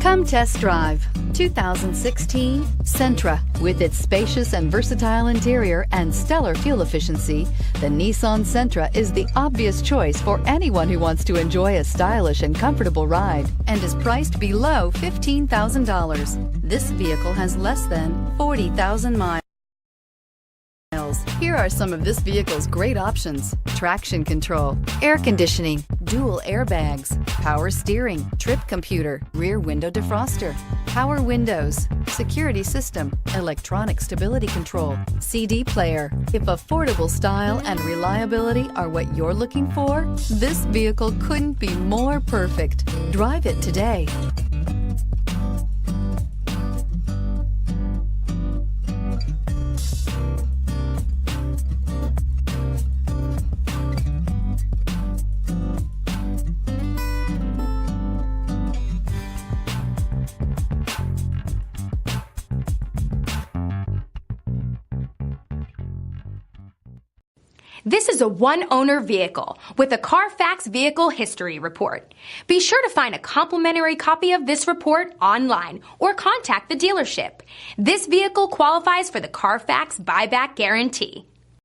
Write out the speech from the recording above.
Come test drive 2016 Sentra. With its spacious and versatile interior and stellar fuel efficiency, the Nissan Sentra is the obvious choice for anyone who wants to enjoy a stylish and comfortable ride and is priced below $15,000. This vehicle has less than 40,000 miles. Here are some of this vehicle's great options: traction control, air conditioning, dual airbags, power steering, trip computer, rear window defroster, power windows, security system, electronic stability control, CD player. If affordable style and reliability are what you're looking for, this vehicle couldn't be more perfect. Drive it today. This is a one-owner vehicle with a Carfax Vehicle History Report. Be sure to find a complimentary copy of this report online or contact the dealership. This vehicle qualifies for the Carfax Buyback Guarantee.